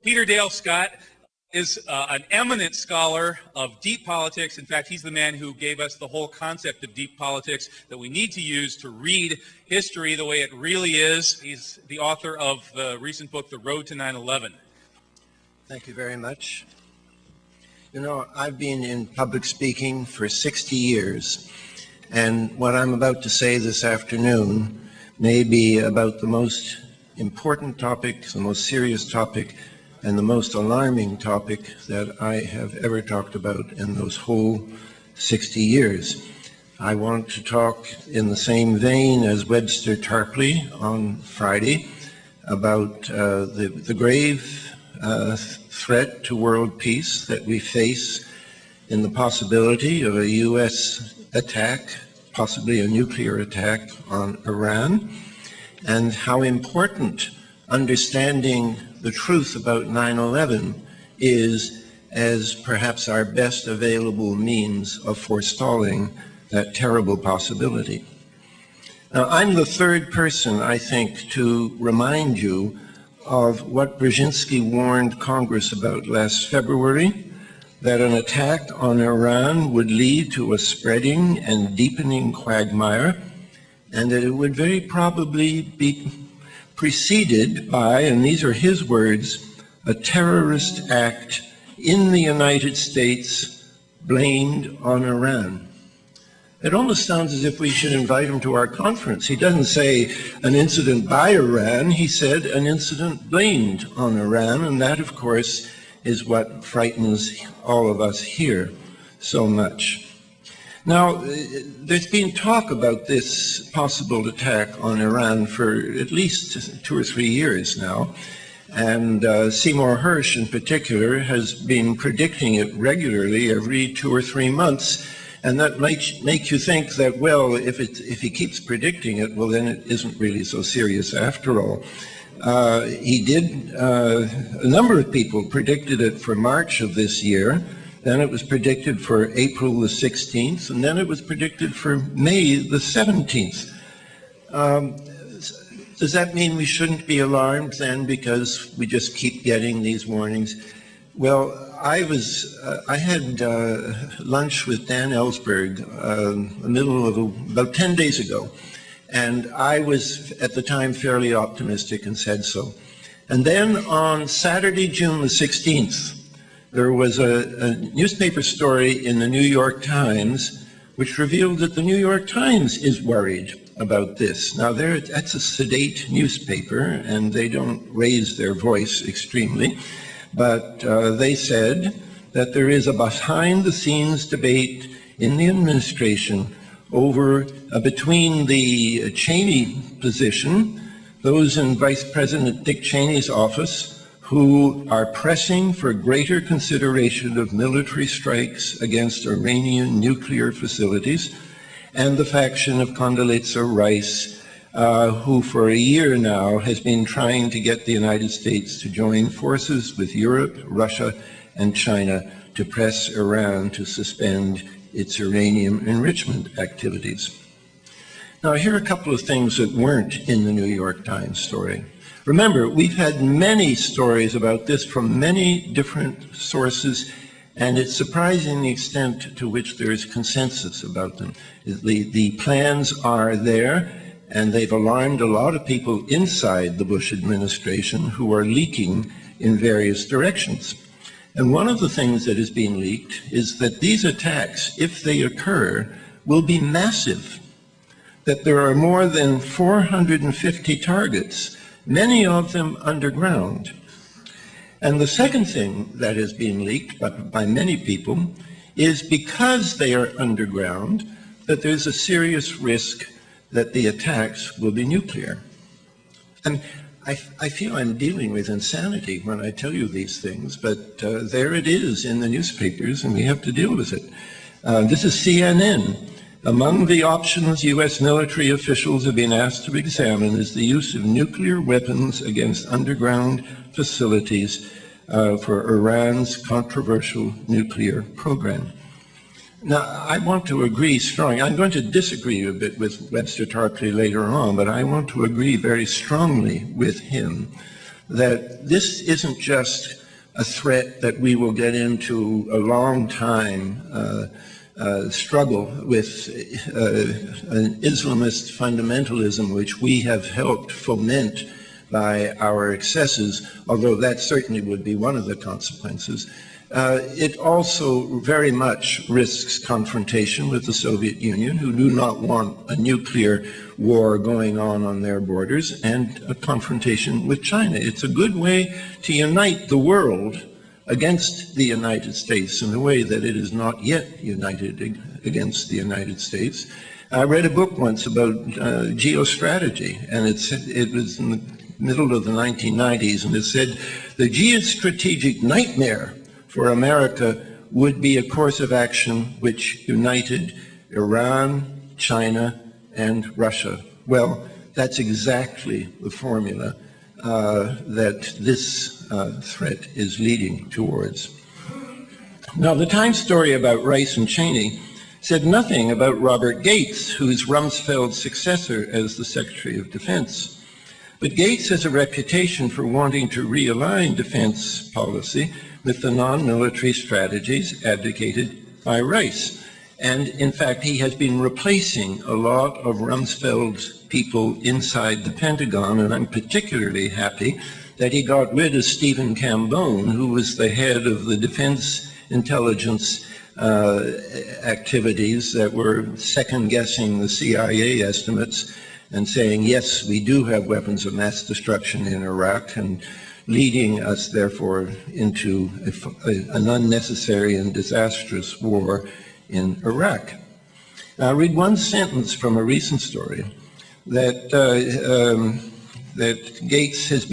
Peter Dale Scott is an eminent scholar of deep politics. In fact, he's the man who gave us the whole concept of deep politics that we need to use to read history the way it really is. He's the author of the recent book, The Road to 9/11. Thank you very much. You know, I've been in public speaking for 60 years, and what I'm about to say this afternoon may be about the most important topic, the most serious topic, and the most alarming topic that I have ever talked about in those whole 60 years. I want to talk in the same vein as Webster Tarpley on Friday about the grave threat to world peace that we face in the possibility of a U.S. attack, possibly a nuclear attack on Iran, and how important understanding the truth about 9/11 is as perhaps our best available means of forestalling that terrible possibility. Now, I'm the third person, I think, to remind you of what Brzezinski warned Congress about last February, that an attack on Iran would lead to a spreading and deepening quagmire, and that it would very probably be preceded by, and these are his words, a terrorist act in the United States blamed on Iran. It almost sounds as if we should invite him to our conference. He doesn't say an incident by Iran, he said an incident blamed on Iran, and that, of course, is what frightens all of us here so much. Now, there's been talk about this possible attack on Iran for at least 2 or 3 years now, and Seymour Hersh in particular has been predicting it regularly every 2 or 3 months, and that might make you think that, well, if he keeps predicting it, well, then it isn't really so serious after all. A number of people predicted it for March of this year. Then it was predicted for April the 16th, and then it was predicted for May the 17th. Does that mean we shouldn't be alarmed then because we just keep getting these warnings? Well, I had lunch with Dan Ellsberg about 10 days ago, and I was at the time fairly optimistic and said so. And then on Saturday, June the 16th, there was a newspaper story in the New York Times which revealed that the New York Times is worried about this. Now, that's a sedate newspaper, and they don't raise their voice extremely, but they said that there is a behind-the-scenes debate in the administration over between the Cheney position, those in Vice President Dick Cheney's office, who are pressing for greater consideration of military strikes against Iranian nuclear facilities, and the faction of Condoleezza Rice, who for a year now has been trying to get the United States to join forces with Europe, Russia, and China to press Iran to suspend its uranium enrichment activities. Now, here are a couple of things that weren't in the New York Times story. Remember, we've had many stories about this from many different sources, and it's surprising the extent to which there is consensus about them. The plans are there, and they've alarmed a lot of people inside the Bush administration who are leaking in various directions. And one of the things that is being leaked is that these attacks, if they occur, will be massive, that there are more than 450 targets, many of them underground. And the second thing that is being leaked by many people is because they are underground, that there's a serious risk that the attacks will be nuclear. And I feel I'm dealing with insanity when I tell you these things, but there it is in the newspapers, and we have to deal with it. This is CNN. Among the options U.S. military officials have been asked to examine is the use of nuclear weapons against underground facilities for Iran's controversial nuclear program. Now, I want to agree strongly. I'm going to disagree a bit with Webster Tarpley later on, but I want to agree very strongly with him that this isn't just a threat that we will get into a long time struggle with an Islamist fundamentalism, which we have helped foment by our excesses, although that certainly would be one of the consequences. It also very much risks confrontation with the Soviet Union, who do not want a nuclear war going on their borders, and a confrontation with China. It's a good way to unite the world against the United States in a way that it is not yet united against the United States. I read a book once about geostrategy, and it was in the middle of the 1990s, and it said the geostrategic nightmare for America would be a course of action which united Iran, China, and Russia. Well, that's exactly the formula that this threat is leading towards. Now, the Times story about Rice and Cheney said nothing about Robert Gates, who is Rumsfeld's successor as the Secretary of Defense. But Gates has a reputation for wanting to realign defense policy with the non-military strategies advocated by Rice. And in fact, he has been replacing a lot of Rumsfeld's people inside the Pentagon, and I'm particularly happy that he got rid of Stephen Cambone, who was the head of the defense intelligence activities that were second-guessing the CIA estimates and saying, yes, we do have weapons of mass destruction in Iraq, and leading us, therefore, into an unnecessary and disastrous war in Iraq. I'll read one sentence from a recent story that Gates has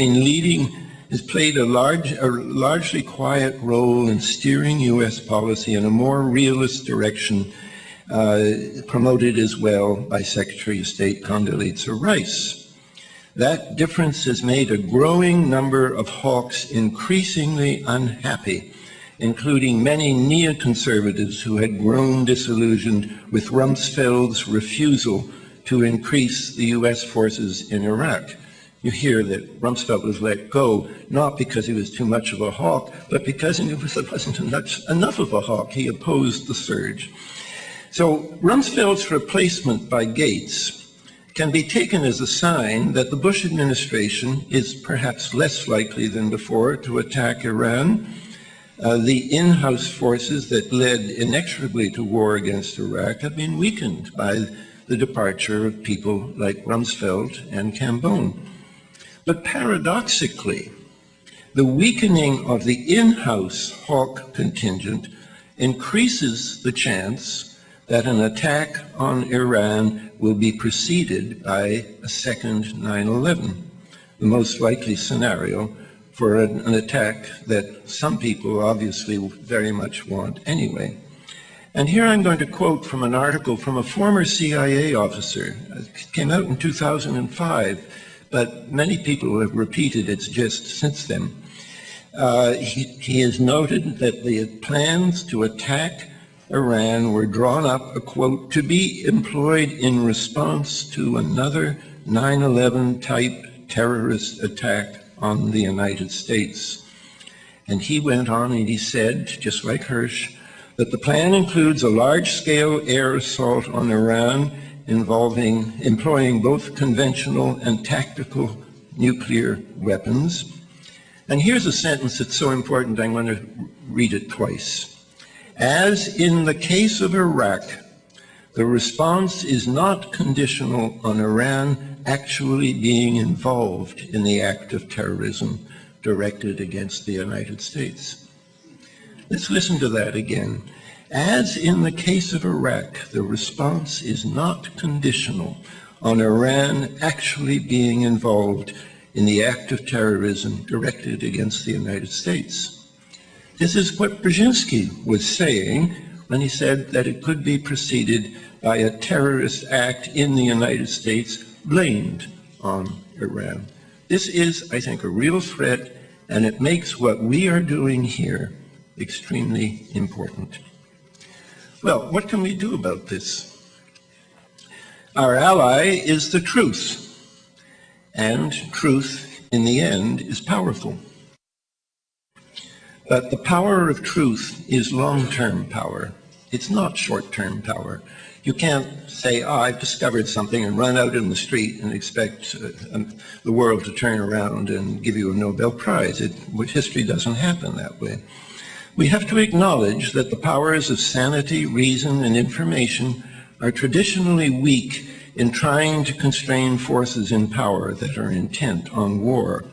played a largely quiet role in steering U.S. policy in a more realist direction, promoted as well by Secretary of State Condoleezza Rice. That difference has made a growing number of hawks increasingly unhappy, including many neoconservatives who had grown disillusioned with Rumsfeld's refusal to increase the U.S. forces in Iraq. You hear that Rumsfeld was let go, not because he was too much of a hawk, but because he wasn't enough of a hawk. He opposed the surge. So Rumsfeld's replacement by Gates can be taken as a sign that the Bush administration is perhaps less likely than before to attack Iran. The in-house forces that led inexorably to war against Iraq have been weakened by the departure of people like Rumsfeld and Cambone. But paradoxically, the weakening of the in-house hawk contingent increases the chance that an attack on Iran will be preceded by a second 9/11, the most likely scenario for an attack that some people obviously very much want anyway. And here I'm going to quote from an article from a former CIA officer. It came out in 2005, but many people have repeated its gist since then. He has noted that the plans to attack Iran were drawn up, a quote, to be employed in response to another 9/11 type terrorist attack on the United States. And he went on and he said, just like Hirsch, that the plan includes a large-scale air assault on Iran employing both conventional and tactical nuclear weapons. And here's a sentence that's so important I'm going to read it twice. As in the case of Iraq, the response is not conditional on Iran actually being involved in the act of terrorism directed against the United States. Let's listen to that again. As in the case of Iraq, the response is not conditional on Iran actually being involved in the act of terrorism directed against the United States. This is what Brzezinski was saying when he said that it could be preceded by a terrorist act in the United States blamed on Iran. This is, I think, a real threat, and it makes what we are doing here extremely important. Well, what can we do about this? Our ally is the truth, and truth in the end, is powerful. But the power of truth is long-term power. It's not short-term power. You can't say, oh, I've discovered something and run out in the street and expect the world to turn around and give you a Nobel Prize. History doesn't happen that way. We have to acknowledge that the powers of sanity, reason, and information are traditionally weak in trying to constrain forces in power that are intent on war.